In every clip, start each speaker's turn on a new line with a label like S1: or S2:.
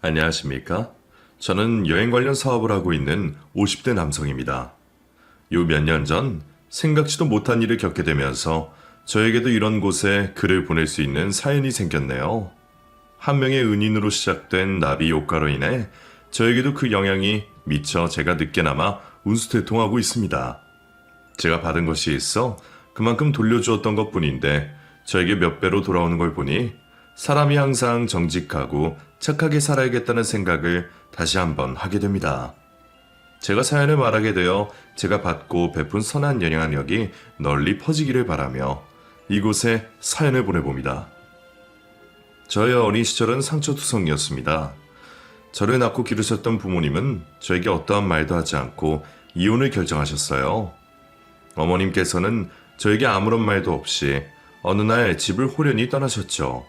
S1: 안녕하십니까? 저는 여행 관련 사업을 하고 있는 50대 남성입니다. 요 몇 년 전 생각지도 못한 일을 겪게 되면서 저에게도 이런 곳에 글을 보낼 수 있는 사연이 생겼네요. 한 명의 은인으로 시작된 나비 효과로 인해 저에게도 그 영향이 미쳐 제가 늦게나마 운수대통하고 있습니다. 제가 받은 것이 있어 그만큼 돌려주었던 것뿐인데 저에게 몇 배로 돌아오는 걸 보니 사람이 항상 정직하고 착하게 살아야겠다는 생각을 다시 한번 하게 됩니다. 제가 사연을 말하게 되어 제가 받고 베푼 선한 영향력이 널리 퍼지기를 바라며 이곳에 사연을 보내봅니다. 저의 어린 시절은 상처투성이었습니다. 저를 낳고 기르셨던 부모님은 저에게 어떠한 말도 하지 않고 이혼을 결정하셨어요. 어머님께서는 저에게 아무런 말도 없이 어느 날 집을 호련히 떠나셨죠.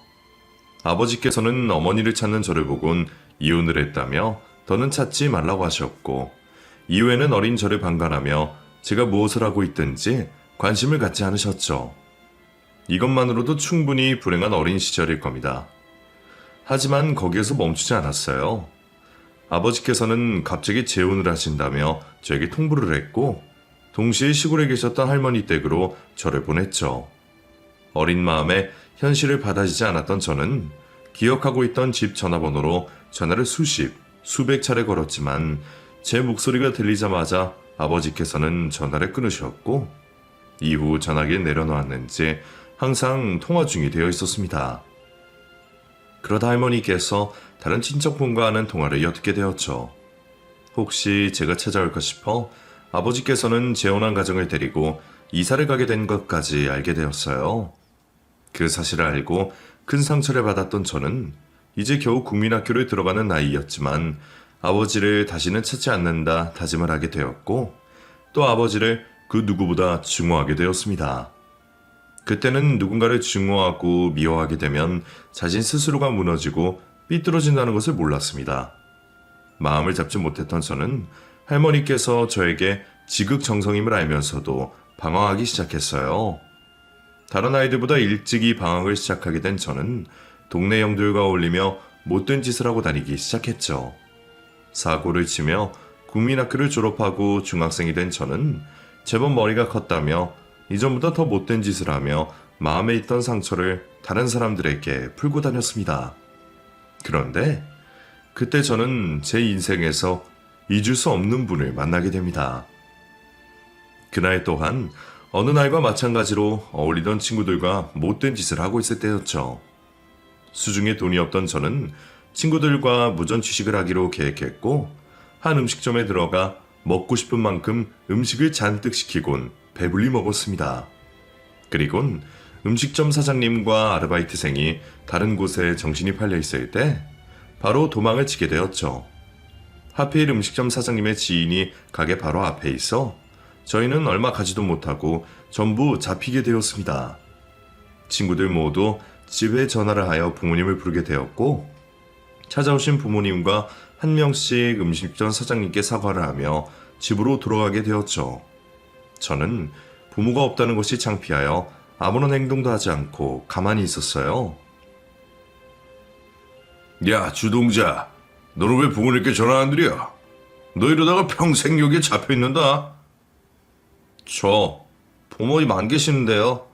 S1: 아버지께서는 어머니를 찾는 저를 보곤 이혼을 했다며 더는 찾지 말라고 하셨고, 이후에는 어린 저를 방관하며 제가 무엇을 하고 있든지 관심을 갖지 않으셨죠. 이것만으로도 충분히 불행한 어린 시절일 겁니다. 하지만 거기에서 멈추지 않았어요. 아버지께서는 갑자기 재혼을 하신다며 저에게 통보를 했고, 동시에 시골에 계셨던 할머니 댁으로 저를 보냈죠. 어린 마음에 현실을 받아지지 않았던 저는 기억하고 있던 집 전화번호로 전화를 수백 차례 걸었지만 제 목소리가 들리자마자 아버지께서는 전화를 끊으셨고, 이후 전화기를 내려놓았는지 항상 통화 중이 되어 있었습니다. 그러다 할머니께서 다른 친척분과는 통화를 엿듣게 되었죠. 혹시 제가 찾아올까 싶어 아버지께서는 재혼한 가정을 데리고 이사를 가게 된 것까지 알게 되었어요. 그 사실을 알고 큰 상처를 받았던 저는 이제 겨우 국민학교를 들어가는 나이였지만 아버지를 다시는 찾지 않는다 다짐을 하게 되었고, 또 아버지를 그 누구보다 증오하게 되었습니다. 그때는 누군가를 증오하고 미워하게 되면 자신 스스로가 무너지고 삐뚤어진다는 것을 몰랐습니다. 마음을 잡지 못했던 저는 할머니께서 저에게 지극정성임을 알면서도 방황하기 시작했어요. 다른 아이들보다 일찍이 방학을 시작하게 된 저는 동네 형들과 어울리며 못된 짓을 하고 다니기 시작했죠. 사고를 치며 국민학교를 졸업하고 중학생이 된 저는 제법 머리가 컸다며 이전보다 더 못된 짓을 하며 마음에 있던 상처를 다른 사람들에게 풀고 다녔습니다. 그런데 그때 저는 제 인생에서 잊을 수 없는 분을 만나게 됩니다. 그날 또한 어느 날과 마찬가지로 어울리던 친구들과 못된 짓을 하고 있을 때였죠. 수중에 돈이 없던 저는 친구들과 무전 취식을 하기로 계획했고, 한 음식점에 들어가 먹고 싶은 만큼 음식을 잔뜩 시키곤 배불리 먹었습니다. 그리곤 음식점 사장님과 아르바이트생이 다른 곳에 정신이 팔려 있을 때 바로 도망을 치게 되었죠. 하필 음식점 사장님의 지인이 가게 바로 앞에 있어 저희는 얼마 가지도 못하고 전부 잡히게 되었습니다. 친구들 모두 집에 전화를 하여 부모님을 부르게 되었고, 찾아오신 부모님과 한 명씩 음식점 사장님께 사과를 하며 집으로 돌아가게 되었죠. 저는 부모가 없다는 것이 창피하여 아무런 행동도 하지 않고 가만히 있었어요.
S2: 야, 주동자, 너는 왜 부모님께 전화 안 드려? 너 이러다가 평생 여기에 잡혀 있는다.
S1: 저 부모님 안 계시는데요.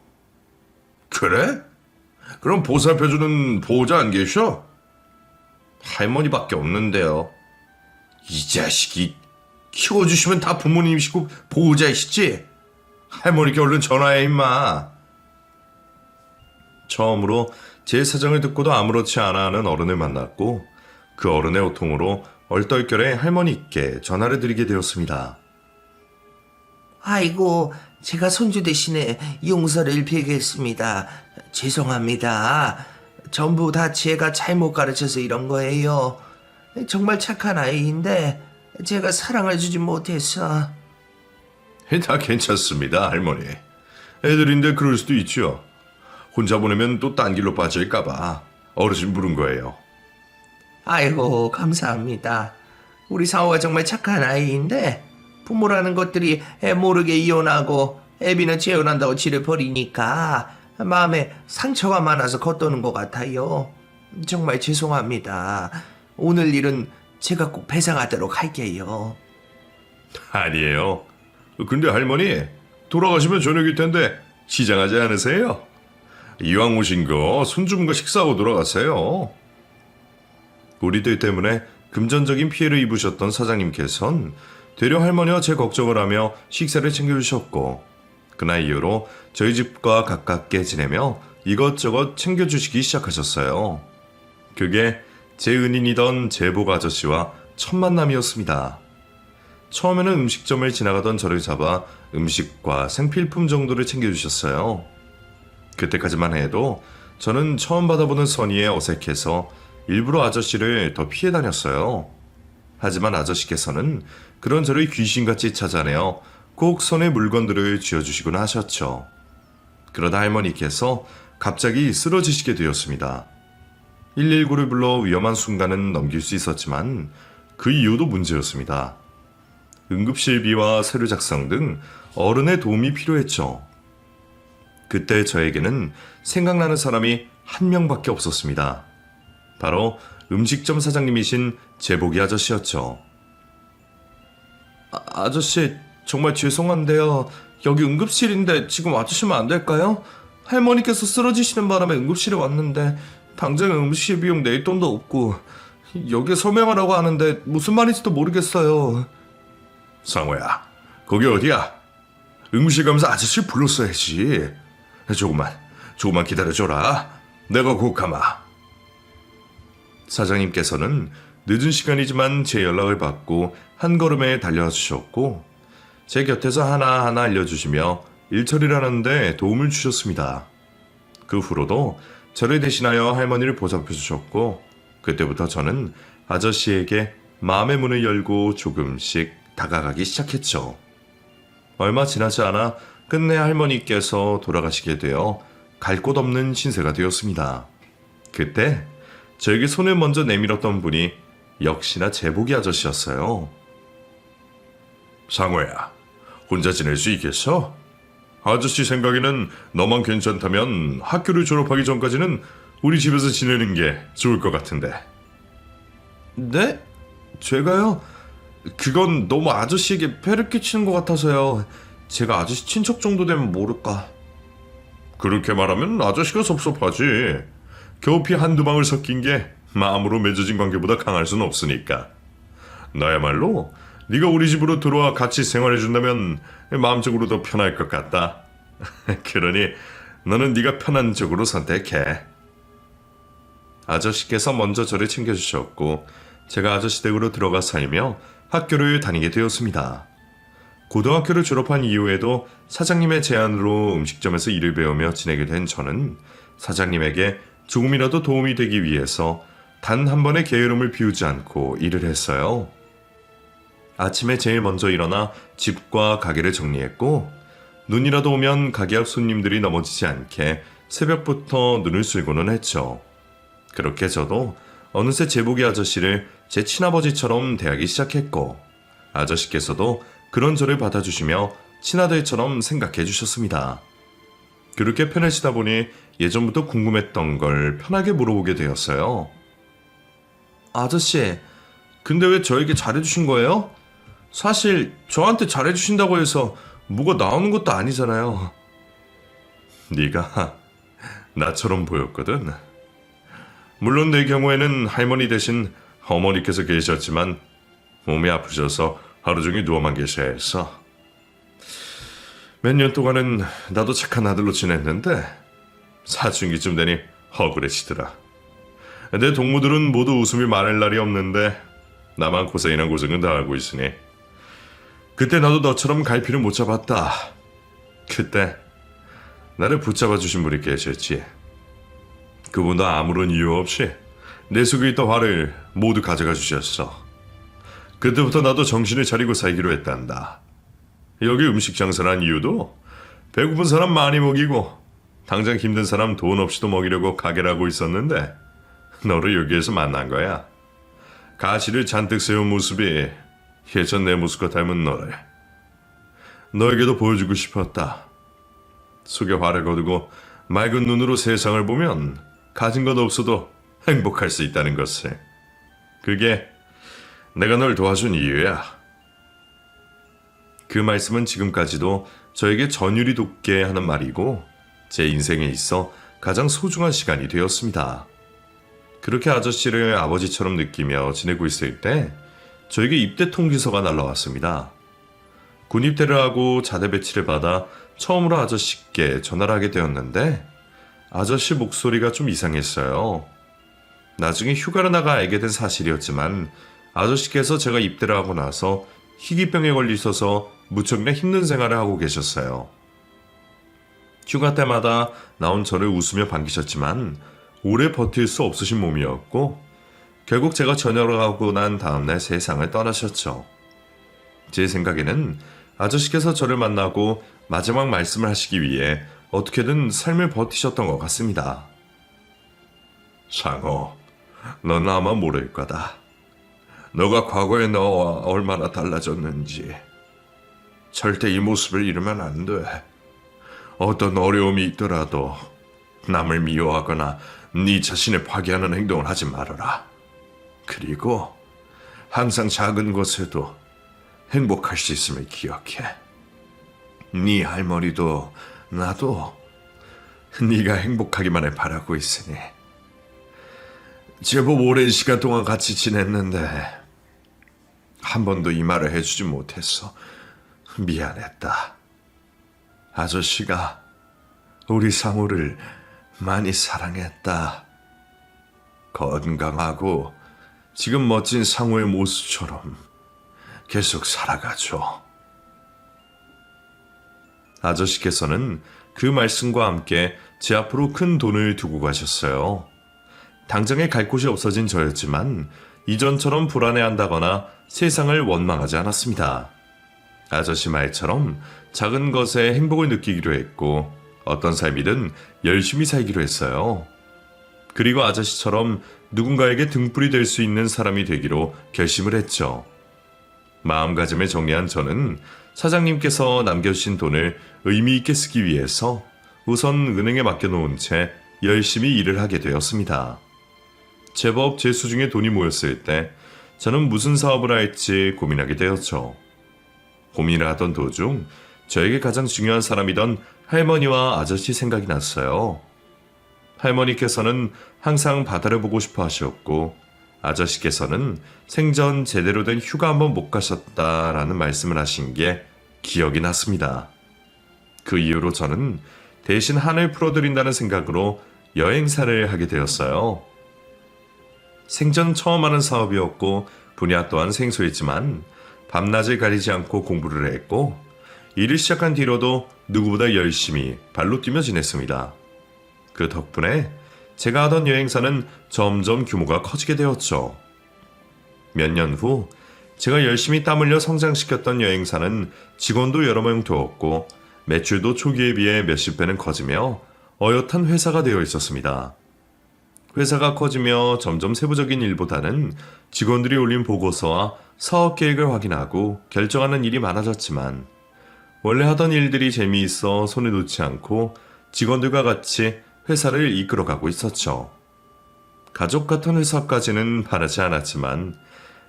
S2: 그래? 그럼 보살펴주는 보호자 안 계셔?
S1: 할머니밖에 없는데요.
S2: 이 자식이, 키워주시면 다 부모님이시고 보호자이시지? 할머니께 얼른 전화해 임마.
S1: 처음으로 제 사정을 듣고도 아무렇지 않아 하는 어른을 만났고, 그 어른의 호통으로 얼떨결에 할머니께 전화를 드리게 되었습니다.
S3: 아이고, 제가 손주 대신에 용서를 빌겠습니다. 죄송합니다. 전부 다 제가 잘못 가르쳐서 이런 거예요. 정말 착한 아이인데 제가 사랑을 주지 못해서.
S2: 다 괜찮습니다, 할머니. 애들인데 그럴 수도 있죠. 혼자 보내면 또 딴 길로 빠질까봐 어르신 부른 거예요.
S3: 아이고, 감사합니다. 우리 상호가 정말 착한 아이인데 부모라는 것들이 애 모르게 이혼하고 애비는 재혼한다고 지를 버리니까 마음에 상처가 많아서 겉도는 것 같아요. 정말 죄송합니다. 오늘 일은 제가 꼭 배상하도록 할게요.
S2: 아니에요. 근데 할머니, 돌아가시면 저녁일 텐데 시장하지 않으세요? 이왕 오신 거 손주분과 식사하고 돌아가세요.
S1: 우리들 때문에 금전적인 피해를 입으셨던 사장님께선 되려 할머니와 제 걱정을 하며 식사를 챙겨주셨고, 그날 이후로 저희 집과 가깝게 지내며 이것저것 챙겨주시기 시작하셨어요. 그게 제 은인이던 제복 아저씨와 첫 만남이었습니다. 처음에는 음식점을 지나가던 저를 잡아 음식과 생필품 정도를 챙겨주셨어요. 그때까지만 해도 저는 처음 받아보는 선의에 어색해서 일부러 아저씨를 더 피해 다녔어요. 하지만 아저씨께서는 그런 저를 귀신같이 찾아내어 꼭 손에 물건들을 쥐어주시곤 하셨죠. 그러다 할머니께서 갑자기 쓰러지시게 되었습니다. 119를 불러 위험한 순간은 넘길 수 있었지만 그 이유도 문제였습니다. 응급실비와 서류 작성 등 어른의 도움이 필요했죠. 그때 저에게는 생각나는 사람이 한 명밖에 없었습니다. 바로 음식점 사장님이신 제복이 아저씨였죠. 아저씨, 정말 죄송한데요. 여기 응급실인데 지금 와주시면 안 될까요? 할머니께서 쓰러지시는 바람에 응급실에 왔는데 당장 응급실 비용 낼 돈도 없고 여기에 서명하라고 하는데 무슨 말인지도 모르겠어요.
S2: 상호야, 거기 어디야? 응급실 가면서 아저씨 불렀어야지. 조금만 기다려줘라. 내가 곧 가마.
S1: 사장님께서는 늦은 시간이지만 제 연락을 받고 한 걸음에 달려와 주셨고, 제 곁에서 하나하나 알려주시며 일 처리를 하는데 도움을 주셨습니다. 그 후로도 저를 대신하여 할머니를 보살펴 주셨고, 그때부터 저는 아저씨에게 마음의 문을 열고 조금씩 다가가기 시작했죠. 얼마 지나지 않아 끝내 할머니께서 돌아가시게 되어 갈 곳 없는 신세가 되었습니다. 그때 저에게 손을 먼저 내밀었던 분이 역시나 제복이 아저씨였어요.
S2: 상호야, 혼자 지낼 수 있겠어? 아저씨 생각에는 너만 괜찮다면 학교를 졸업하기 전까지는 우리 집에서 지내는 게 좋을 것 같은데.
S3: 네? 제가요? 그건 너무 아저씨에게 폐를 끼치는 것 같아서요. 제가 아저씨 친척 정도 되면 모를까.
S2: 그렇게 말하면 아저씨가 섭섭하지. 겨우피 한두 방울 섞인 게 마음으로 맺어진 관계보다 강할 수는 없으니까. 나야말로 네가 우리 집으로 들어와 같이 생활해준다면 마음적으로 더 편할 것 같다. 그러니 너는 네가 편한 쪽으로 선택해.
S1: 아저씨께서 먼저 저를 챙겨주셨고, 제가 아저씨 댁으로 들어가 살며 학교를 다니게 되었습니다. 고등학교를 졸업한 이후에도 사장님의 제안으로 음식점에서 일을 배우며 지내게 된 저는 사장님에게 조금이라도 도움이 되기 위해서 단 한 번의 게으름을 피우지 않고 일을 했어요. 아침에 제일 먼저 일어나 집과 가게를 정리했고, 눈이라도 오면 가게 앞 손님들이 넘어지지 않게 새벽부터 눈을 쓸고는 했죠. 그렇게 저도 어느새 제복이 아저씨를 제 친아버지처럼 대하기 시작했고, 아저씨께서도 그런 저를 받아주시며 친아들처럼 생각해 주셨습니다. 그렇게 편해지다 보니 예전부터 궁금했던 걸 편하게 물어보게 되었어요. 아저씨, 근데 왜 저에게 잘해주신 거예요? 사실 저한테 잘해주신다고 해서 뭐가 나오는 것도 아니잖아요.
S2: 네가 나처럼 보였거든. 물론 내 경우에는 할머니 대신 어머니께서 계셨지만 몸이 아프셔서 하루 종일 누워만 계셔야 했어. 몇 년 동안은 나도 착한 아들로 지냈는데 사춘기쯤 되니 억울해지더라. 내 동무들은 모두 웃음이 많을 날이 없는데 나만 고생이나 고생은 다 하고 있으니 그때 나도 너처럼 갈피를 못 잡았다. 그때 나를 붙잡아 주신 분이 계셨지. 그분도 아무런 이유 없이 내 속에 있던 화를 모두 가져가 주셨어. 그때부터 나도 정신을 차리고 살기로 했단다. 여기 음식 장사를 한 이유도 배고픈 사람 많이 먹이고 당장 힘든 사람 돈 없이도 먹이려고 가게를 하고 있었는데 너를 여기에서 만난 거야. 가시를 잔뜩 세운 모습이 예전 내 모습과 닮은 너를. 너에게도 보여주고 싶었다. 속에 화를 거두고 맑은 눈으로 세상을 보면 가진 것 없어도 행복할 수 있다는 것을. 그게 내가 널 도와준 이유야. 그 말씀은 지금까지도 저에게 전율이 돋게 하는 말이고 제 인생에 있어 가장 소중한 시간이 되었습니다. 그렇게 아저씨를 아버지처럼 느끼며 지내고 있을 때 저에게 입대 통지서가 날라왔습니다. 군 입대를 하고 자대 배치를 받아 처음으로 아저씨께 전화를 하게 되었는데 아저씨 목소리가 좀 이상했어요. 나중에 휴가를 나가 알게 된 사실이었지만 아저씨께서 제가 입대를 하고 나서 희귀병에 걸리셔서 무척이나 힘든 생활을 하고 계셨어요. 휴가 때마다 나온 저를 웃으며 반기셨지만 오래 버틸 수 없으신 몸이었고 결국 제가 전역을 하고 난 다음날 세상을 떠나셨죠. 제 생각에는 아저씨께서 저를 만나고 마지막 말씀을 하시기 위해 어떻게든 삶을 버티셨던 것 같습니다. 상호, 넌 아마 모를 거다. 너가 과거의 너와 얼마나 달라졌는지. 절대 이 모습을 잃으면 안 돼. 어떤 어려움이 있더라도 남을 미워하거나 네 자신을 파괴하는 행동을 하지 말아라. 그리고 항상 작은 것에도 행복할 수 있음을 기억해. 네 할머니도 나도 네가 행복하기만을 바라고 있으니. 제법 오랜 시간 동안 같이 지냈는데 한 번도 이 말을 해주지 못했어. 미안했다. 아저씨가 우리 상우를 많이 사랑했다. 건강하고 지금 멋진 상우의 모습처럼 계속 살아가죠. 아저씨께서는 그 말씀과 함께 제 앞으로 큰 돈을 두고 가셨어요. 당장에 갈 곳이 없어진 저였지만 이전처럼 불안해한다거나 세상을 원망하지 않았습니다. 아저씨 말처럼 작은 것에 행복을 느끼기로 했고 어떤 삶이든 열심히 살기로 했어요. 그리고 아저씨처럼 누군가에게 등불이 될 수 있는 사람이 되기로 결심을 했죠. 마음가짐을 정리한 저는 사장님께서 남겨주신 돈을 의미 있게 쓰기 위해서 우선 은행에 맡겨놓은 채 열심히 일을 하게 되었습니다. 제법 제 수중에 돈이 모였을 때 저는 무슨 사업을 할지 고민하게 되었죠. 고민을 하던 도중 저에게 가장 중요한 사람이던 할머니와 아저씨 생각이 났어요. 할머니께서는 항상 바다를 보고 싶어 하셨고 아저씨께서는 생전 제대로 된 휴가 한번 못 가셨다라는 말씀을 하신 게 기억이 났습니다. 그 이후로 저는 대신 한을 풀어드린다는 생각으로 여행사를 하게 되었어요. 생전 처음 하는 사업이었고 분야 또한 생소했지만 밤낮을 가리지 않고 공부를 했고 일을 시작한 뒤로도 누구보다 열심히 발로 뛰며 지냈습니다. 그 덕분에 제가 하던 여행사는 점점 규모가 커지게 되었죠. 몇 년 후 제가 열심히 땀 흘려 성장시켰던 여행사는 직원도 여러 명 두었고 매출도 초기에 비해 몇십 배는 커지며 어엿한 회사가 되어 있었습니다. 회사가 커지며 점점 세부적인 일보다는 직원들이 올린 보고서와 사업 계획을 확인하고 결정하는 일이 많아졌지만 원래 하던 일들이 재미있어 손에 놓지 않고 직원들과 같이 회사를 이끌어가고 있었죠. 가족 같은 회사까지는 바라지 않았지만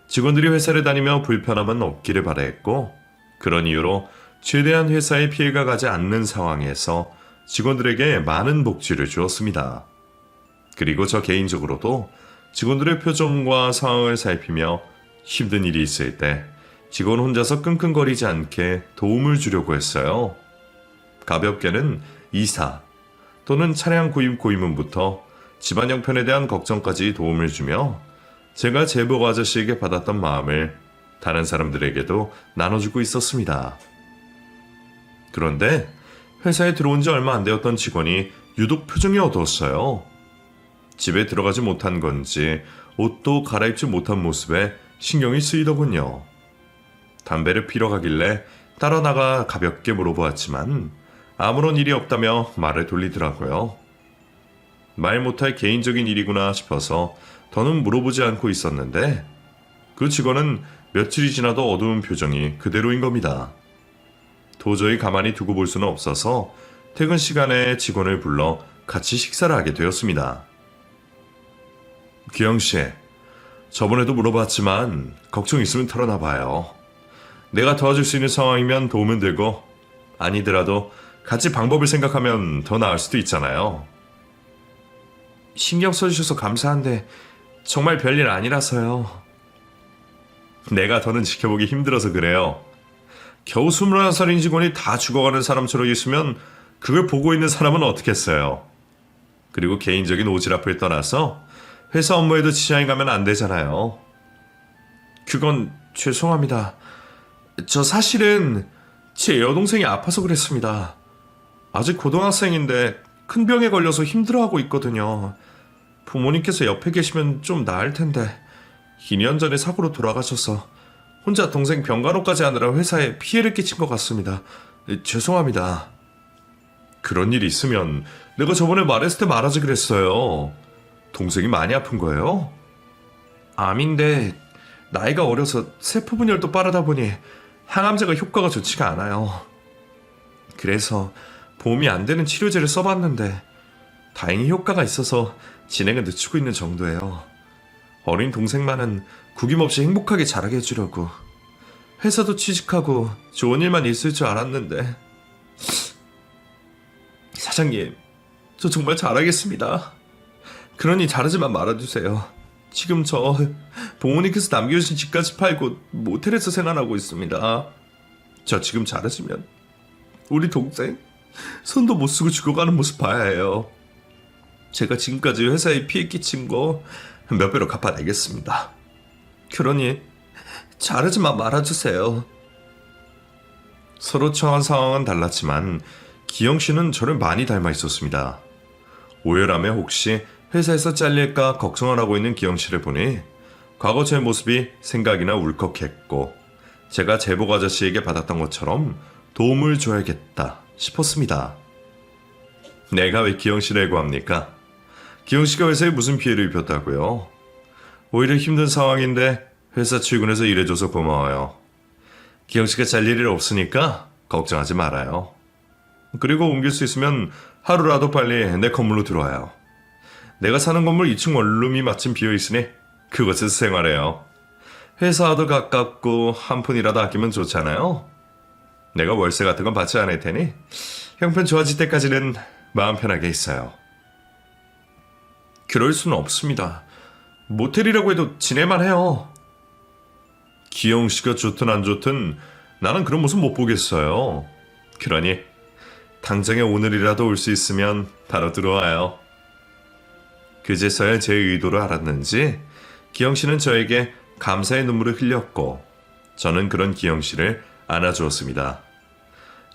S2: 직원들이 회사를 다니며 불편함은 없기를 바라했고 그런 이유로 최대한 회사에 피해가 가지 않는 상황에서 직원들에게 많은 복지를 주었습니다. 그리고 저 개인적으로도 직원들의 표정과 상황을 살피며 힘든 일이 있을 때 직원 혼자서 끙끙거리지 않게 도움을 주려고 했어요. 가볍게는 이사 또는 차량 구입 고임문부터 집안 형편에 대한 걱정까지 도움을 주며 제가 제복 아저씨에게 받았던 마음을 다른 사람들에게도 나눠주고 있었습니다. 그런데 회사에 들어온 지 얼마 안 되었던 직원이 유독 표정이 어두웠어요. 집에 들어가지 못한 건지 옷도 갈아입지 못한 모습에 신경이 쓰이더군요. 담배를 피러 가길래 따라 나가 가볍게 물어보았지만 아무런 일이 없다며 말을 돌리더라고요. 말 못할 개인적인 일이구나 싶어서 더는 물어보지 않고 있었는데 그 직원은 며칠이 지나도 어두운 표정이 그대로인 겁니다. 도저히 가만히 두고 볼 수는 없어서 퇴근 시간에 직원을 불러 같이 식사를 하게 되었습니다. 기영씨, 저번에도 물어봤지만 걱정 있으면 털어놔봐요. 내가 도와줄 수 있는 상황이면 도우면 되고 아니더라도 같이 방법을 생각하면 더 나을 수도 있잖아요.
S1: 신경 써주셔서 감사한데 정말 별일 아니라서요.
S2: 내가 더는 지켜보기 힘들어서 그래요. 겨우 21살인 직원이 다 죽어가는 사람처럼 있으면 그걸 보고 있는 사람은 어떻겠어요. 그리고 개인적인 오지랖을 떠나서 회사 업무에도 지장이 가면 안 되잖아요.
S1: 그건 죄송합니다. 저 사실은 제 여동생이 아파서 그랬습니다. 아직 고등학생인데 큰 병에 걸려서 힘들어하고 있거든요. 부모님께서 옆에 계시면 좀 나을 텐데 2년 전에 사고로 돌아가셔서 혼자 동생 병간호까지 하느라 회사에 피해를 끼친 것 같습니다. 죄송합니다.
S2: 그런 일이 있으면 내가 저번에 말했을 때 말하지 그랬어요. 동생이 많이 아픈 거예요?
S1: 암인데 나이가 어려서 세포 분열도 빠르다 보니 항암제가 효과가 좋지가 않아요. 그래서 보험이 안 되는 치료제를 써봤는데 다행히 효과가 있어서 진행을 늦추고 있는 정도예요. 어린 동생만은 구김없이 행복하게 자라게 해주려고. 회사도 취직하고 좋은 일만 있을 줄 알았는데. 사장님, 저 정말 잘하겠습니다. 그러니 잘하지만 말아주세요. 지금 저 부모님께서 남겨주신 집까지 팔고 모텔에서 생활하고 있습니다. 저 지금 잘해주면 우리 동생 손도 못 쓰고 죽어가는 모습 봐야 해요. 제가 지금까지 회사에 피해 끼친 거 몇 배로 갚아내겠습니다. 그러니 잘하지만 말아주세요.
S2: 서로 처한 상황은 달랐지만 기영 씨는 저를 많이 닮아 있었습니다. 오열함에 혹시 회사에서 잘릴까 걱정을 하고 있는 기영 씨를 보니 과거 제 모습이 생각이나 울컥했고 제가 제복 아저씨에게 받았던 것처럼 도움을 줘야겠다 싶었습니다. 내가 왜 기영 씨를 애고합니까? 기영 씨가 회사에 무슨 피해를 입혔다고요? 오히려 힘든 상황인데 회사 출근해서 일해줘서 고마워요. 기영 씨가 잘릴 일 없으니까 걱정하지 말아요. 그리고 옮길 수 있으면 하루라도 빨리 내 건물로 들어와요. 내가 사는 건물 2층 원룸이 마침 비어있으니 그곳에서 생활해요. 회사와도 가깝고 한 푼이라도 아끼면 좋잖아요. 내가 월세 같은 건 받지 않을 테니 형편 좋아질 때까지는 마음 편하게 있어요.
S1: 그럴 수는 없습니다. 모텔이라고 해도 지낼만 해요.
S2: 기영 씨가 좋든 안 좋든 나는 그런 모습 못 보겠어요. 그러니 당장에 오늘이라도 올 수 있으면 바로 들어와요. 그제서야 제 의도를 알았는지 기영 씨는 저에게 감사의 눈물을 흘렸고 저는 그런 기영 씨를 안아주었습니다.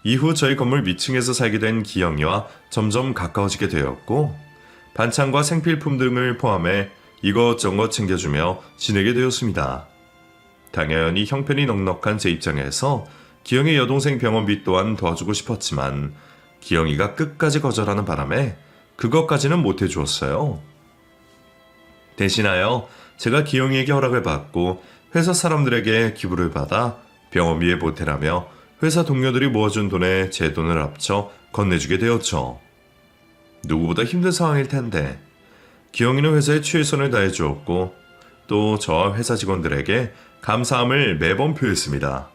S2: 이후 저희 건물 밑층에서 살게 된 기영이와 점점 가까워지게 되었고 반찬과 생필품 등을 포함해 이것저것 챙겨주며 지내게 되었습니다. 당연히 형편이 넉넉한 제 입장에서 기영의 여동생 병원비 또한 도와주고 싶었지만 기영이가 끝까지 거절하는 바람에 그것까지는 못해주었어요. 대신하여 제가 기영이에게 허락을 받고 회사 사람들에게 기부를 받아 병원비에 보태라며 회사 동료들이 모아준 돈에 제 돈을 합쳐 건네주게 되었죠. 누구보다 힘든 상황일 텐데 기영이는 회사에 최선을 다해 주었고 또 저와 회사 직원들에게 감사함을 매번 표했습니다.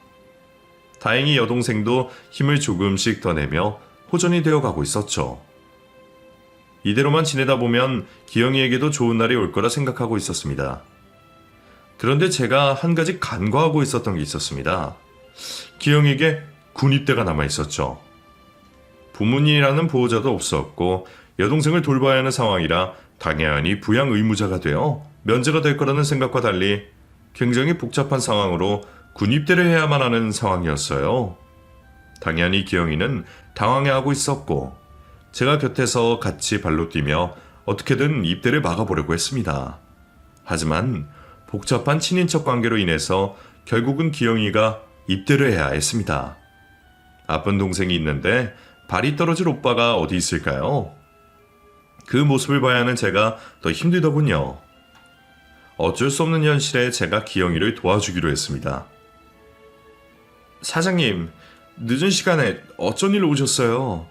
S2: 다행히 여동생도 힘을 조금씩 더 내며 호전이 되어가고 있었죠. 이대로만 지내다 보면 기영이에게도 좋은 날이 올 거라 생각하고 있었습니다. 그런데 제가 한 가지 간과하고 있었던 게 있었습니다. 기영이에게 군입대가 남아 있었죠. 부모님이라는 보호자도 없었고 여동생을 돌봐야 하는 상황이라 당연히 부양 의무자가 되어 면제가 될 거라는 생각과 달리 굉장히 복잡한 상황으로 군입대를 해야만 하는 상황이었어요. 당연히 기영이는 당황해하고 있었고 제가 곁에서 같이 발로 뛰며 어떻게든 입대를 막아보려고 했습니다. 하지만 복잡한 친인척 관계로 인해서 결국은 기영이가 입대를 해야 했습니다. 아픈 동생이 있는데 발이 떨어질 오빠가 어디 있을까요? 그 모습을 봐야 하는 제가 더 힘들더군요. 어쩔 수 없는 현실에 제가 기영이를 도와주기로 했습니다.
S1: 사장님, 늦은 시간에 어쩐 일로 오셨어요?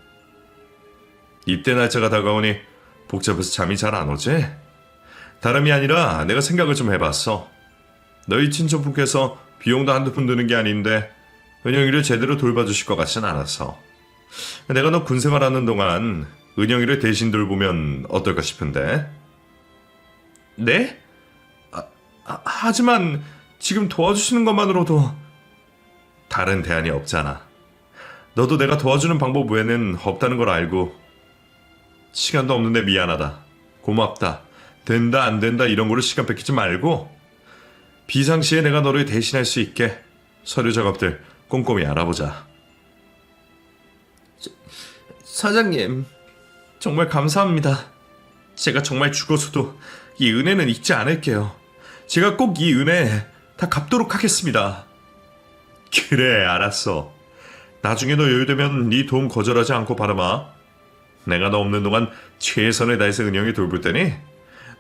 S2: 입대 날짜가 다가오니 복잡해서 잠이 잘 안 오지? 다름이 아니라 내가 생각을 좀 해봤어. 너희 친척분께서 비용도 한두 푼 드는 게 아닌데 은영이를 제대로 돌봐주실 것 같진 않아서 내가 너 군생활하는 동안 은영이를 대신 돌보면 어떨까 싶은데. 네? 하지만 지금 도와주시는 것만으로도 다른 대안이 없잖아. 너도 내가 도와주는 방법 외에는 없다는 걸 알고. 시간도 없는데 미안하다, 고맙다, 된다 안 된다 이런 거로 시간 뺏기지 말고 비상시에 내가 너를 대신할 수 있게 서류 작업들 꼼꼼히 알아보자.
S3: 사장님,
S2: 정말 감사합니다. 제가 정말 죽어서도 이 은혜는 잊지 않을게요. 제가 꼭 이 은혜 다 갚도록 하겠습니다. 그래, 알았어. 나중에 너 여유되면 네 도움 거절하지 않고 바라봐. 내가 너 없는 동안 최선을 다해서 은영이 돌볼 테니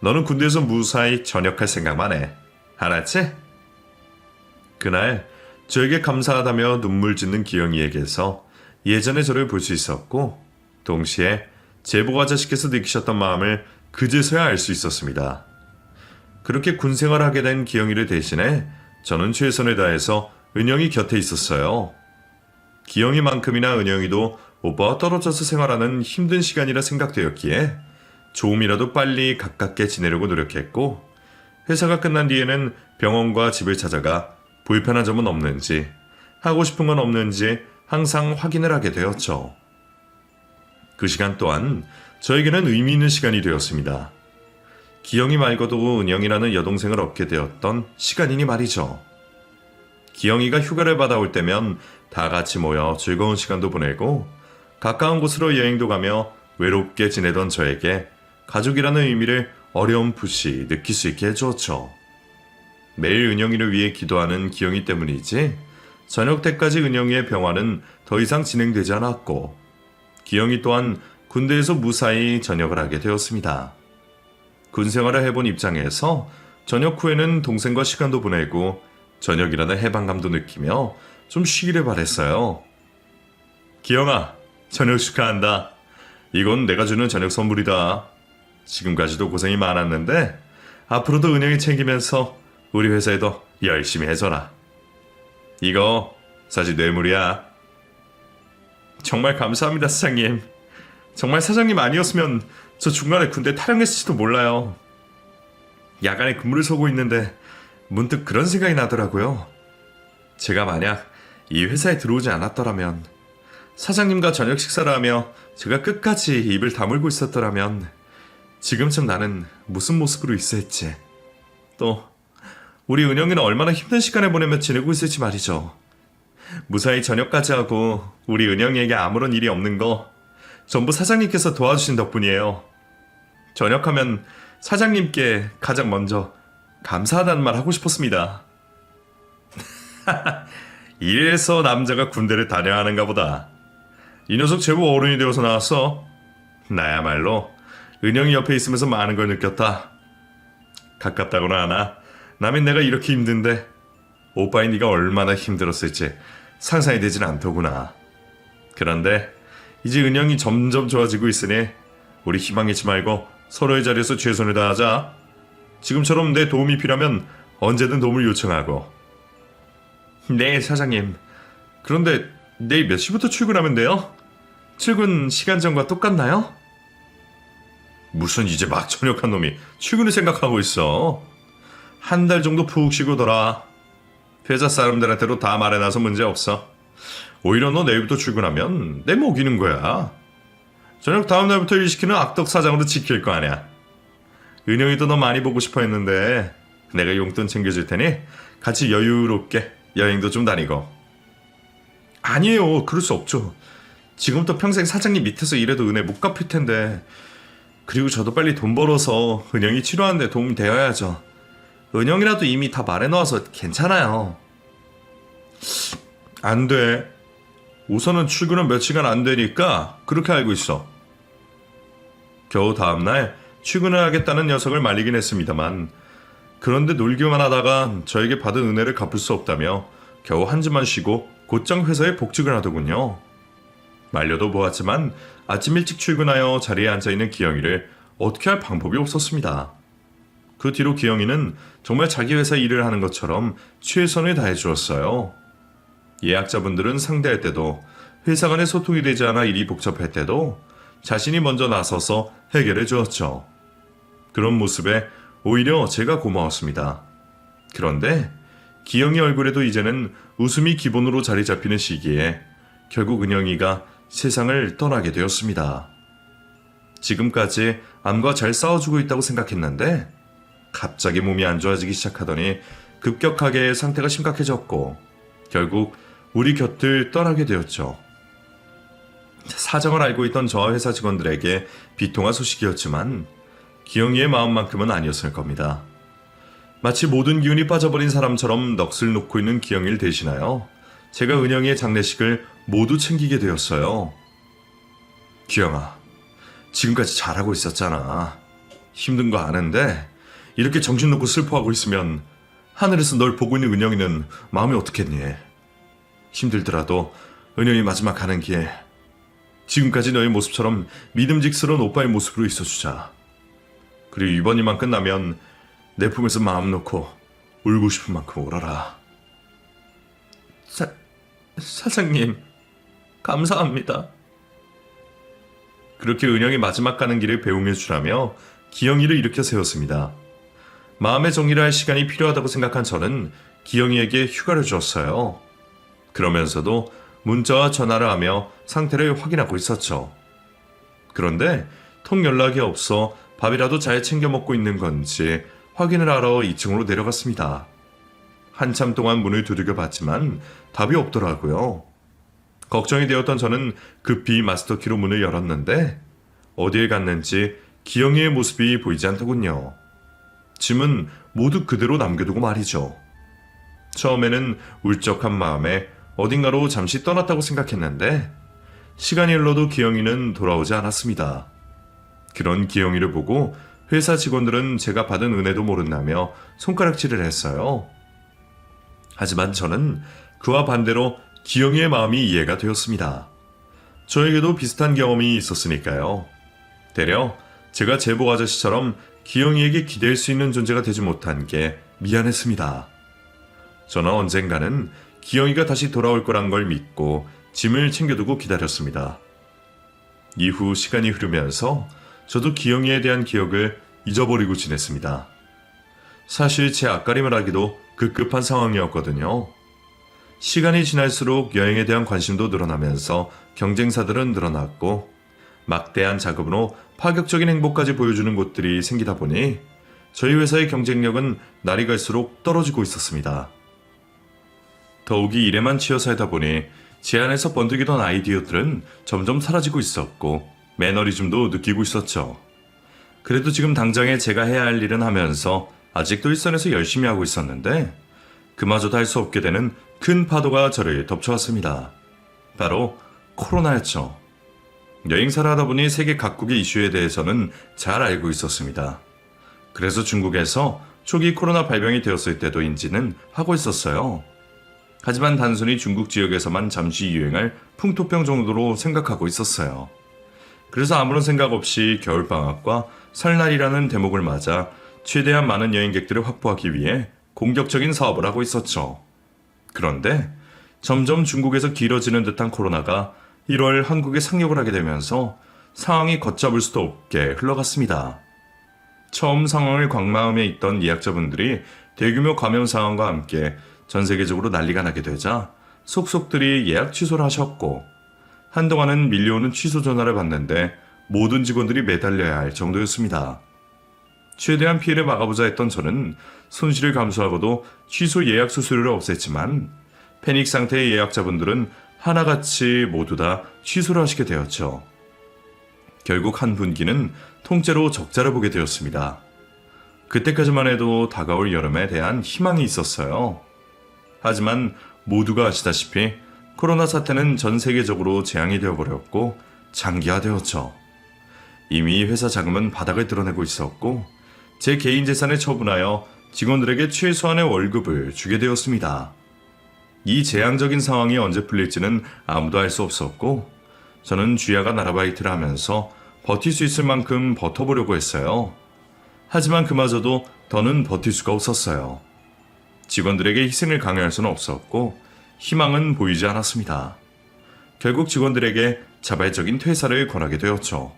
S2: 너는 군대에서 무사히 전역할 생각만 해. 알았지? 그날 저에게 감사하다며 눈물 짓는 기영이에게서 예전의 저를 볼 수 있었고 동시에 제보가자씨께서 느끼셨던 마음을 그제서야 알 수 있었습니다. 그렇게 군생활을 하게 된 기영이를 대신해 저는 최선을 다해서 은영이 곁에 있었어요. 기영이만큼이나 은영이도 오빠와 떨어져서 생활하는 힘든 시간이라 생각되었기에 조금이라도 빨리 가깝게 지내려고 노력했고 회사가 끝난 뒤에는 병원과 집을 찾아가 불편한 점은 없는지 하고 싶은 건 없는지 항상 확인을 하게 되었죠. 그 시간 또한 저에게는 의미 있는 시간이 되었습니다. 기영이 말고도 은영이라는 여동생을 얻게 되었던 시간이니 말이죠. 기영이가 휴가를 받아올 때면 다 같이 모여 즐거운 시간도 보내고 가까운 곳으로 여행도 가며 외롭게 지내던 저에게 가족이라는 의미를 어렴풋이 느낄 수 있게 해주었죠. 매일 은영이를 위해 기도하는 기영이 때문이지 저녁 때까지 은영이의 병화는 더 이상 진행되지 않았고 기영이 또한 군대에서 무사히 전역을 하게 되었습니다. 군 생활을 해본 입장에서 전역 후에는 동생과 시간도 보내고 전역이라는 해방감도 느끼며 좀 쉬기를 바랬어요. 기영아, 저녁 축하한다. 이건 내가 주는 저녁 선물이다. 지금까지도 고생이 많았는데 앞으로도 은영이 챙기면서 우리 회사에도 열심히 해줘라. 이거 사실 뇌물이야. 정말 감사합니다, 사장님. 정말 사장님 아니었으면 저 중간에 군대 탈영했을지도 몰라요. 야간에 근무를 서고 있는데 문득 그런 생각이 나더라고요. 제가 만약 이 회사에 들어오지 않았더라면, 사장님과 저녁 식사를 하며 제가 끝까지 입을 다물고 있었더라면 지금쯤 나는 무슨 모습으로 있을지, 또 우리 은영이는 얼마나 힘든 시간을 보내며 지내고 있을지 말이죠. 무사히 전역까지 하고 우리 은영이에게 아무런 일이 없는 거 전부 사장님께서 도와주신 덕분이에요. 전역하면 사장님께 가장 먼저 감사하다는 말 하고 싶었습니다. 이래서 남자가 군대를 다녀야 하는가 보다. 이 녀석 제법 어른이 되어서 나왔어. 나야말로 은영이 옆에 있으면서 많은 걸 느꼈다. 가깝다고나 하나 남인 내가 이렇게 힘든데 오빠인 네가 얼마나 힘들었을지 상상이 되진 않더구나. 그런데 이제 은영이 점점 좋아지고 있으니 우리 희망 잃지 말고 서로의 자리에서 최선을 다하자. 지금처럼 내 도움이 필요하면 언제든 도움을 요청하고. 네, 사장님. 그런데 내일 몇 시부터 출근하면 돼요? 출근 시간전과 똑같나요? 무슨 이제 막 전역한 놈이 출근을 생각하고 있어. 한 달 정도 푹 쉬고 돌아. 회사 사람들한테도 다 말해놔서 문제없어. 오히려 너 내일부터 출근하면 내 먹이는 거야. 저녁 다음 날부터 일 시키는 악덕 사장으로 지킬 거 아니야. 은영이도 너 많이 보고 싶어 했는데 내가 용돈 챙겨줄 테니 같이 여유롭게 여행도 좀 다니고. 아니에요, 그럴 수 없죠. 지금부터 평생 사장님 밑에서 일해도 은혜 못 갚을 텐데. 그리고 저도 빨리 돈 벌어서 은영이 치료하는 데 도움이 되어야죠. 은영이라도 이미 다 말해놓아서 괜찮아요. 안 돼. 우선은 출근은 몇 시간 안 되니까 그렇게 알고 있어. 겨우 다음날 출근을 하겠다는 녀석을 말리긴 했습니다만, 그런데 놀기만 하다가 저에게 받은 은혜를 갚을 수 없다며 겨우 한 주만 쉬고 곧장 회사에 복직을 하더군요. 말려도 보았지만 아침 일찍 출근하여 자리에 앉아있는 기영이를 어떻게 할 방법이 없었습니다.
S1: 그 뒤로 기영이는 정말 자기 회사 일을 하는 것처럼 최선을 다해 주었어요. 예약자분들은 상대할 때도, 회사 간의 소통이 되지 않아 일이 복잡할 때도 자신이 먼저 나서서 해결해 주었죠. 그런 모습에 오히려 제가 고마웠습니다. 그런데 기영이 얼굴에도 이제는 웃음이 기본으로 자리 잡히는 시기에 결국 은영이가 세상을 떠나게 되었습니다. 지금까지 암과 잘 싸워주고 있다고 생각했는데 갑자기 몸이 안 좋아지기 시작하더니 급격하게 상태가 심각해졌고 결국 우리 곁을 떠나게 되었죠. 사정을 알고 있던 저와 회사 직원들에게 비통한 소식이었지만 기영이의 마음만큼은 아니었을 겁니다. 마치 모든 기운이 빠져버린 사람처럼 넋을 놓고 있는 기영이를 대신하여 제가 은영이의 장례식을 모두 챙기게 되었어요. 기영아, 지금까지 잘하고 있었잖아. 힘든 거 아는데 이렇게 정신 놓고 슬퍼하고 있으면 하늘에서 널 보고 있는 은영이는 마음이 어떻겠니? 힘들더라도 은영이 마지막 가는 길, 지금까지 너의 모습처럼 믿음직스러운 오빠의 모습으로 있어주자. 그리고 이번 일만 끝나면 내 품에서 마음 놓고 울고 싶은 만큼 울어라. 사장님, 감사합니다. 그렇게 은영이 마지막 가는 길을 배웅해 주라며 기영이를 일으켜 세웠습니다. 마음의 정리를 할 시간이 필요하다고 생각한 저는 기영이에게 휴가를 주었어요. 그러면서도 문자와 전화를 하며 상태를 확인하고 있었죠. 그런데 통 연락이 없어 밥이라도 잘 챙겨 먹고 있는 건지 확인을 하러 2층으로 내려갔습니다. 한참 동안 문을 두들겨 봤지만 답이 없더라고요. 걱정이 되었던 저는 급히 마스터키로 문을 열었는데 어디에 갔는지 기영이의 모습이 보이지 않더군요. 짐은 모두 그대로 남겨두고 말이죠. 처음에는 울적한 마음에 어딘가로 잠시 떠났다고 생각했는데 시간이 흘러도 기영이는 돌아오지 않았습니다. 그런 기영이를 보고 회사 직원들은 제가 받은 은혜도 모른다며 손가락질을 했어요. 하지만 저는 그와 반대로 기영이의 마음이 이해가 되었습니다. 저에게도 비슷한 경험이 있었으니까요. 되려 제가 제복 아저씨처럼 기영이에게 기댈 수 있는 존재가 되지 못한 게 미안했습니다. 저는 언젠가는 기영이가 다시 돌아올 거란 걸 믿고 짐을 챙겨두고 기다렸습니다. 이후 시간이 흐르면서 저도 기영이에 대한 기억을 잊어버리고 지냈습니다. 사실 제 앞가림을 하기도 급급한 상황이었거든요. 시간이 지날수록 여행에 대한 관심도 늘어나면서 경쟁사들은 늘어났고 막대한 자금으로 파격적인 행보까지 보여주는 곳들이 생기다 보니 저희 회사의 경쟁력은 날이 갈수록 떨어지고 있었습니다. 더욱이 일에만 치여 살다 보니 제 안에서 번뜩이던 아이디어들은 점점 사라지고 있었고 매너리즘도 느끼고 있었죠. 그래도 지금 당장에 제가 해야 할 일은 하면서 아직도 일선에서 열심히 하고 있었는데 그마저도 할 수 없게 되는 큰 파도가 저를 덮쳐왔습니다. 바로 코로나였죠. 여행사를 하다 보니 세계 각국의 이슈에 대해서는 잘 알고 있었습니다. 그래서 중국에서 초기 코로나 발병이 되었을 때도 인지는 하고 있었어요. 하지만 단순히 중국 지역에서만 잠시 유행할 풍토병 정도로 생각하고 있었어요. 그래서 아무런 생각 없이 겨울방학과 설날이라는 대목을 맞아 최대한 많은 여행객들을 확보하기 위해 공격적인 사업을 하고 있었죠. 그런데 점점 중국에서 길어지는 듯한 코로나가 1월 한국에 상륙을 하게 되면서 상황이 걷잡을 수도 없게 흘러갔습니다. 처음 상황을 관마음에 있던 예약자분들이 대규모 감염 상황과 함께 전 세계적으로 난리가 나게 되자 속속들이 예약 취소를 하셨고 한동안은 밀려오는 취소 전화를 받는데 모든 직원들이 매달려야 할 정도였습니다. 최대한 피해를 막아보자 했던 저는 손실을 감수하고도 취소 예약 수수료를 없앴지만 패닉 상태의 예약자분들은 하나같이 모두 다 취소를 하시게 되었죠. 결국 한 분기는 통째로 적자를 보게 되었습니다. 그때까지만 해도 다가올 여름에 대한 희망이 있었어요. 하지만 모두가 아시다시피 코로나 사태는 전 세계적으로 재앙이 되어버렸고 장기화되었죠. 이미 회사 자금은 바닥을 드러내고 있었고 제 개인 재산을 처분하여 직원들에게 최소한의 월급을 주게 되었습니다. 이 재앙적인 상황이 언제 풀릴지는 아무도 알 수 없었고 저는 쥐야가 나라바이트를 하면서 버틸 수 있을 만큼 버텨보려고 했어요. 하지만 그마저도
S2: 더는 버틸 수가 없었어요. 직원들에게 희생을 강요할 수는 없었고 희망은 보이지 않았습니다. 결국 직원들에게 자발적인 퇴사를 권하게 되었죠.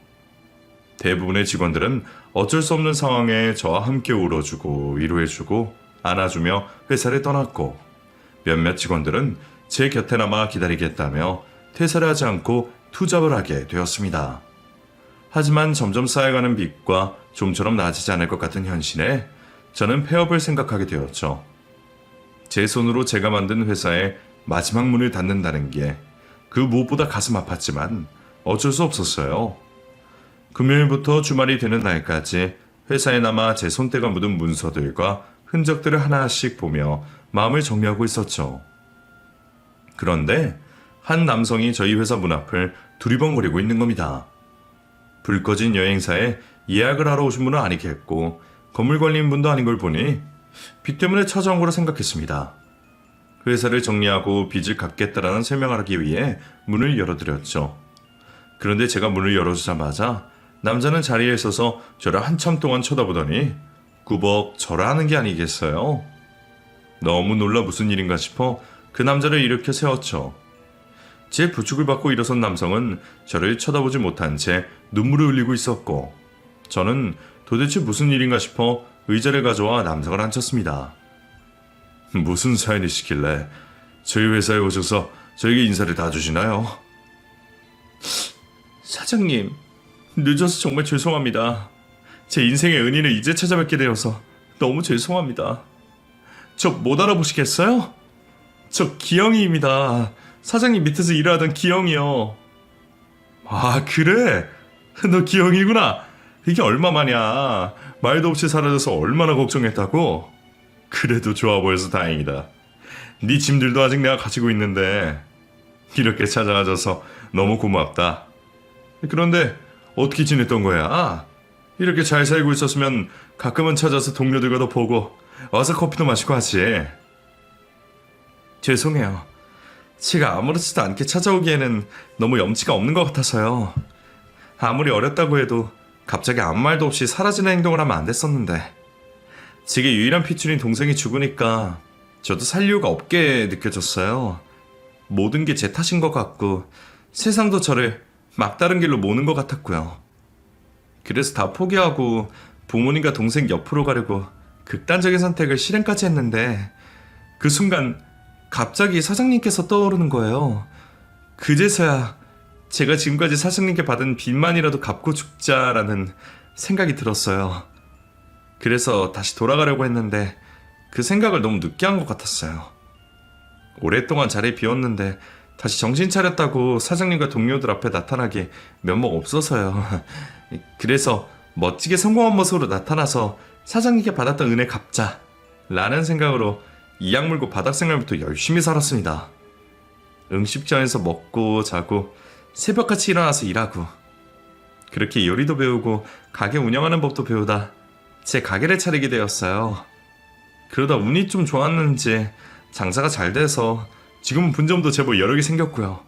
S2: 대부분의 직원들은 어쩔 수 없는 상황에 저와 함께 울어주고 위로해주고 안아주며 회사를 떠났고 몇몇 직원들은 제 곁에 남아 기다리겠다며 퇴사를 하지 않고 투잡을 하게 되었습니다. 하지만 점점 쌓여가는 빚과 좀처럼 나아지지 않을 것 같은 현실에 저는 폐업을 생각하게 되었죠. 제 손으로 제가 만든 회사의 마지막 문을 닫는다는 게 그 무엇보다 가슴 아팠지만 어쩔 수 없었어요. 금요일부터 주말이 되는 날까지 회사에 남아 제 손때가 묻은 문서들과 흔적들을 하나씩 보며 마음을 정리하고 있었죠. 그런데 한 남성이 저희 회사 문 앞을 두리번거리고 있는 겁니다. 불 꺼진 여행사에 예약을 하러 오신 분은 아니겠고 건물 관리인 분도 아닌 걸 보니 빚 때문에 찾아온 거라 생각했습니다. 회사를 정리하고 빚을 갚겠다라는 설명을 하기 위해 문을 열어드렸죠. 그런데 제가 문을 열어주자마자 남자는 자리에 서서 저를 한참 동안 쳐다보더니 꾸벅 절을 하는 게 아니겠어요? 너무 놀라 무슨 일인가 싶어 그 남자를 일으켜 세웠죠. 제 부축을 받고 일어선 남성은 저를 쳐다보지 못한 채 눈물을 흘리고 있었고 저는 도대체 무슨 일인가 싶어 의자를 가져와 남성을 앉혔습니다. 무슨 사연이시길래 저희 회사에 오셔서 저에게 인사를 다 주시나요? 사장님, 늦어서 정말 죄송합니다. 제 인생의 은인을 이제 찾아뵙게 되어서 너무 죄송합니다. 저 못 알아보시겠어요? 저 기영이입니다. 사장님 밑에서 일하던 기영이요. 아, 그래? 너 기영이구나. 이게 얼마만이야. 말도 없이 사라져서 얼마나 걱정했다고? 그래도 좋아 보여서 다행이다. 네 짐들도 아직 내가 가지고 있는데 이렇게 찾아와줘서 너무 고맙다. 그런데 어떻게 지냈던 거야? 이렇게 잘 살고 있었으면 가끔은 찾아서 동료들과도 보고 와서 커피도 마시고 하지. 죄송해요. 제가 아무렇지도 않게 찾아오기에는 너무 염치가 없는 것 같아서요. 아무리 어렸다고 해도 갑자기 아무 말도 없이 사라지는 행동을 하면 안 됐었는데 제게 유일한 핏줄인 동생이 죽으니까 저도 살 이유가 없게 느껴졌어요. 모든 게 제 탓인 것 같고 세상도 저를 막다른 길로 모는 것 같았고요. 그래서 다 포기하고 부모님과 동생 옆으로 가려고 극단적인 선택을 실행까지 했는데 그 순간 갑자기 사장님께서 떠오르는 거예요. 그제서야 제가 지금까지 사장님께 받은 빚만이라도 갚고 죽자라는 생각이 들었어요. 그래서 다시 돌아가려고 했는데 그 생각을 너무 늦게 한 것 같았어요. 오랫동안 자리에 비웠는데 다시 정신 차렸다고 사장님과 동료들 앞에 나타나기 면목 없어서요. 그래서 멋지게 성공한 모습으로 나타나서 사장님께 받았던 은혜 갚자 라는 생각으로 이악 물고 바닥 생활부터 열심히 살았습니다. 음식점에서 먹고 자고 새벽같이 일어나서 일하고 그렇게 요리도 배우고 가게 운영하는 법도 배우다 제 가게를 차리게 되었어요. 그러다 운이 좀 좋았는지 장사가 잘 돼서 지금은 분점도 제법 여러 개 생겼고요.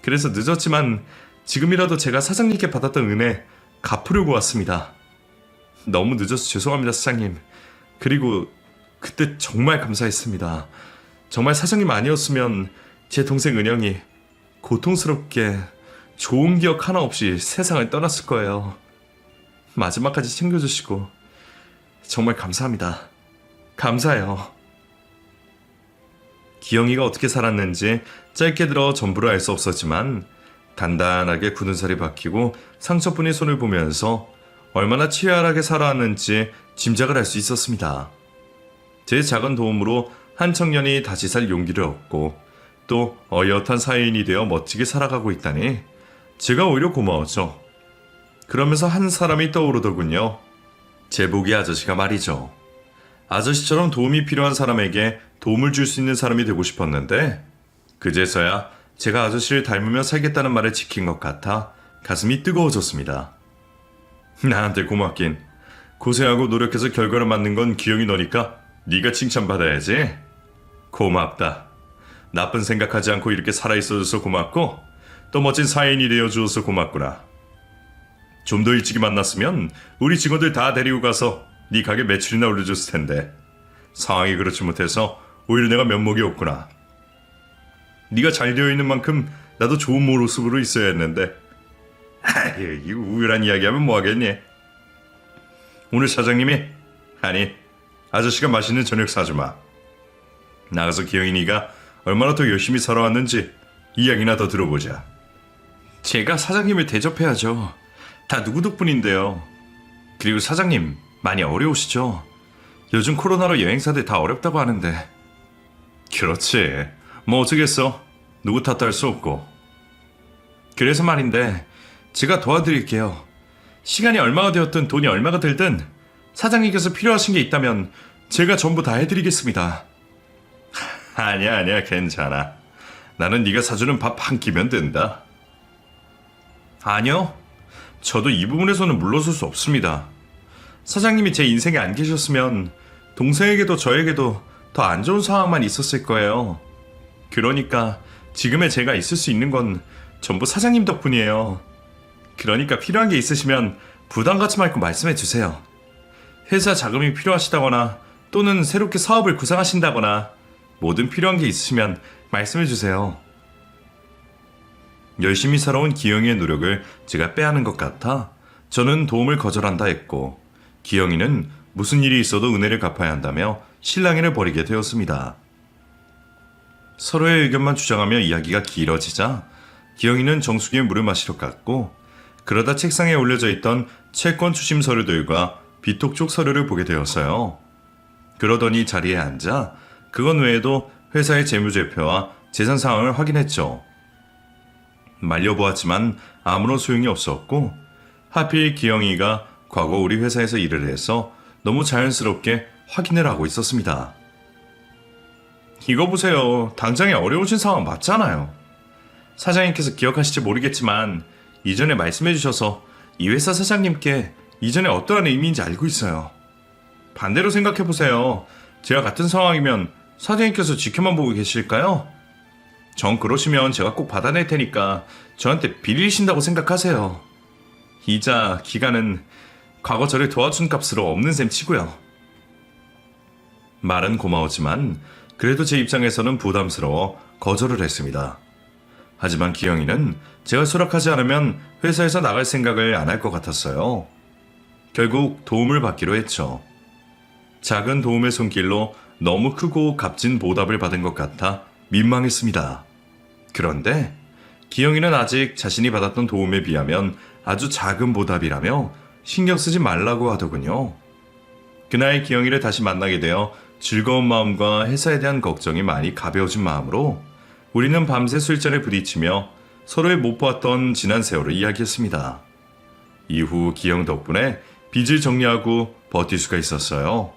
S2: 그래서 늦었지만 지금이라도 제가 사장님께 받았던 은혜 갚으려고 왔습니다. 너무 늦어서 죄송합니다, 사장님. 그리고 그때 정말 감사했습니다. 정말 사장님 아니었으면 제 동생 은영이 고통스럽게 좋은 기억 하나 없이 세상을 떠났을 거예요. 마지막까지 챙겨주시고 정말 감사합니다. 감사해요. 기영이가 어떻게 살았는지 짧게 들어 전부를 알 수 없었지만 단단하게 굳은 살이 박히고 상처뿐인 손을 보면서 얼마나 치열하게 살아왔는지 짐작을 할 수 있었습니다. 제 작은 도움으로 한 청년이 다시 살 용기를 얻고 또 어엿한 사회인이 되어 멋지게 살아가고 있다니 제가 오히려 고마웠죠. 그러면서 한 사람이 떠오르더군요. 제복이 아저씨가 말이죠. 아저씨처럼 도움이 필요한 사람에게 도움을 줄 수 있는 사람이 되고 싶었는데 그제서야 제가 아저씨를 닮으며 살겠다는 말을 지킨 것 같아 가슴이 뜨거워졌습니다. 나한테 고맙긴. 고생하고 노력해서 결과를 만든 건 기영이 너니까 네가 칭찬받아야지. 고맙다. 나쁜 생각하지 않고 이렇게 살아있어줘서 고맙고 또 멋진 사인이 되어주어서 고맙구나. 좀 더 일찍 만났으면 우리 직원들 다 데리고 가서 네 가게 매출이나 올려줬을 텐데 상황이 그렇지 못해서 오히려 내가 면목이 없구나. 네가 잘 되어 있는 만큼 나도 좋은 모습으로 있어야 했는데 이 우울한 이야기하면 뭐하겠니? 오늘 사장님이 아니 아저씨가 맛있는 저녁 사주마. 나가서 기영이 네가 얼마나 더 열심히 살아왔는지 이야기나 더 들어보자. 제가 사장님을 대접해야죠. 다 누구 덕분인데요. 그리고 사장님 많이 어려우시죠? 요즘 코로나로 여행사들 다 어렵다고 하는데. 그렇지. 뭐 어쩌겠어. 누구 탓도 할 수 없고. 그래서 말인데 제가 도와드릴게요. 시간이 얼마가 되었든 돈이 얼마가 들든 사장님께서 필요하신 게 있다면 제가 전부 다 해드리겠습니다. 아니야 괜찮아. 나는 네가 사주는 밥 한 끼면 된다. 아니요. 저도 이 부분에서는 물러설 수 없습니다. 사장님이 제 인생에 안 계셨으면 동생에게도 저에게도 더 안 좋은 상황만 있었을 거예요. 그러니까 지금의 제가 있을 수 있는 건 전부 사장님 덕분이에요. 그러니까 필요한 게 있으시면 부담 갖지 말고 말씀해 주세요. 회사 자금이 필요하시다거나 또는 새롭게 사업을 구상하신다거나 뭐든 필요한 게 있으시면 말씀해 주세요. 열심히 살아온 기영이의 노력을 제가 빼앗는 것 같아 저는 도움을 거절한다 했고, 기영이는 무슨 일이 있어도 은혜를 갚아야 한다며 실랑이를 벌이게 되었습니다. 서로의 의견만 주장하며 이야기가 길어지자 기영이는 정수기에 물을 마시러 갔고, 그러다 책상에 올려져 있던 채권 추심 서류들과 비톡 서류를 보게 되었어요. 그러더니 자리에 앉아 그것 외에도 회사의 재무제표와 재산 상황을 확인했죠. 말려보았지만 아무런 소용이 없었고, 하필 기영이가 과거 우리 회사에서 일을 해서 너무 자연스럽게 확인을 하고 있었습니다. 이거 보세요. 당장에 어려우신 상황 맞잖아요. 사장님께서 기억하실지 모르겠지만 이전에 말씀해 주셔서 이 회사 사장님께 이전에 어떠한 의미인지 알고 있어요. 반대로 생각해 보세요. 제가 같은 상황이면 사장님께서 지켜만 보고 계실까요? 전 그러시면 제가 꼭 받아낼 테니까 저한테 빌리신다고 생각하세요. 이자, 기간은 과거 저를 도와준 값으로 없는 셈 치고요. 말은 고마웠지만 그래도 제 입장에서는 부담스러워 거절을 했습니다. 하지만 기영이는 제가 수락하지 않으면 회사에서 나갈 생각을 안 할 것 같았어요. 결국 도움을 받기로 했죠. 작은 도움의 손길로 너무 크고 값진 보답을 받은 것 같아 민망했습니다. 그런데 기영이는 아직 자신이 받았던 도움에 비하면 아주 작은 보답이라며 신경 쓰지 말라고 하더군요. 그날 기영이를 다시 만나게 되어 즐거운 마음과 회사에 대한 걱정이 많이 가벼워진 마음으로 우리는 밤새 술잔에 부딪히며 서로의 못 보았던 지난 세월을 이야기했습니다. 이후 기영 덕분에 빚을 정리하고 버틸 수가 있었어요.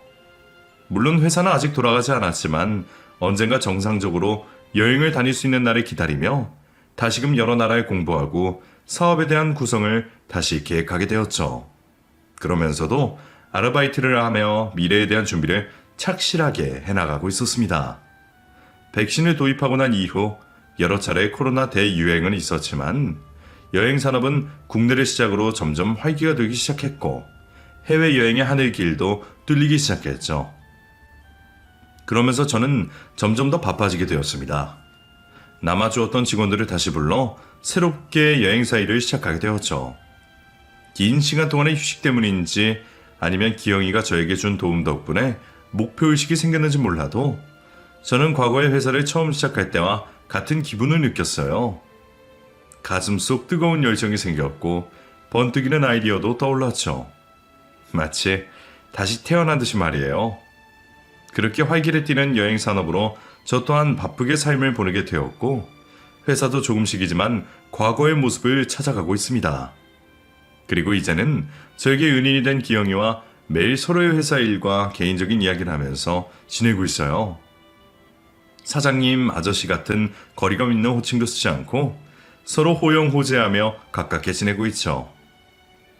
S2: 물론 회사는 아직 돌아가지 않았지만 언젠가 정상적으로 여행을 다닐 수 있는 날을 기다리며 다시금 여러 나라에 공부하고 사업에 대한 구성을 다시 계획하게 되었죠. 그러면서도 아르바이트를 하며 미래에 대한 준비를 착실하게 해나가고 있었습니다. 백신을 도입하고 난 이후 여러 차례 코로나 대유행은 있었지만 여행 산업은 국내를 시작으로 점점 활기가 되기 시작했고 해외여행의 하늘길도 뚫리기 시작했죠. 그러면서 저는 점점 더 바빠지게 되었습니다. 남아주었던 직원들을 다시 불러 새롭게 여행사 일을 시작하게 되었죠. 긴 시간 동안의 휴식 때문인지 아니면 기영이가 저에게 준 도움 덕분에 목표의식이 생겼는지 몰라도 저는 과거의 회사를 처음 시작할 때와 같은 기분을 느꼈어요. 가슴 속 뜨거운 열정이 생겼고 번뜩이는 아이디어도 떠올랐죠. 마치 다시 태어난 듯이 말이에요. 그렇게 활기를 띠는 여행 산업으로 저 또한 바쁘게 삶을 보내게 되었고 회사도 조금씩이지만 과거의 모습을 찾아가고 있습니다. 그리고 이제는 저에게 은인이 된 기영이와 매일 서로의 회사 일과 개인적인 이야기를 하면서 지내고 있어요. 사장님, 아저씨 같은 거리감 있는 호칭도 쓰지 않고 서로 호영호재하며 가깝게 지내고 있죠.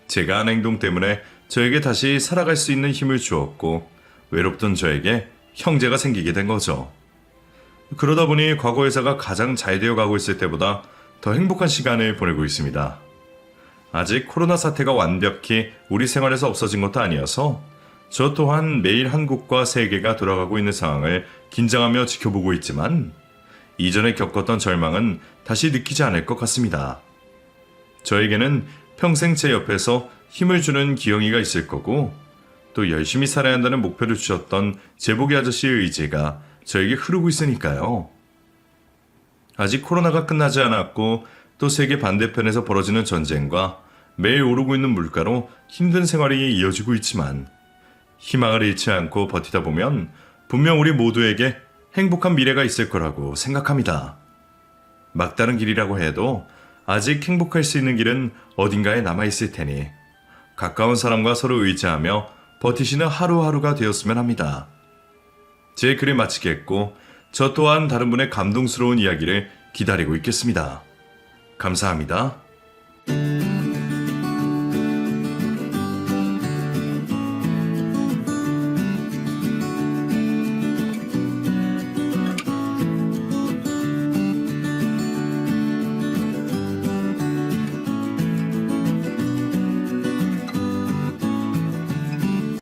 S2: 제가 한 행동 때문에 저에게 다시 살아갈 수 있는 힘을 주었고 외롭던 저에게 형제가 생기게 된 거죠. 그러다 보니 과거 회사가 가장 잘 되어가고 있을 때보다 더 행복한 시간을 보내고 있습니다. 아직 코로나 사태가 완벽히 우리 생활에서 없어진 것도 아니어서 저 또한 매일 한국과 세계가 돌아가고 있는 상황을 긴장하며 지켜보고 있지만 이전에 겪었던 절망은 다시 느끼지 않을 것 같습니다. 저에게는 평생 제 옆에서 힘을 주는 기영이가 있을 거고 또 열심히 살아야 한다는 목표를 주셨던 제복이 아저씨의 의지가 저에게 흐르고 있으니까요. 아직 코로나가 끝나지 않았고 또 세계 반대편에서 벌어지는 전쟁과 매일 오르고 있는 물가로 힘든 생활이 이어지고 있지만 희망을 잃지 않고 버티다 보면 분명 우리 모두에게 행복한 미래가 있을 거라고 생각합니다. 막다른 길이라고 해도 아직 행복할 수 있는 길은 어딘가에 남아있을 테니 가까운 사람과 서로 의지하며 버티시는 하루하루가 되었으면 합니다. 제 글을 마치겠고 저 또한 다른 분의 감동스러운 이야기를 기다리고 있겠습니다. 감사합니다.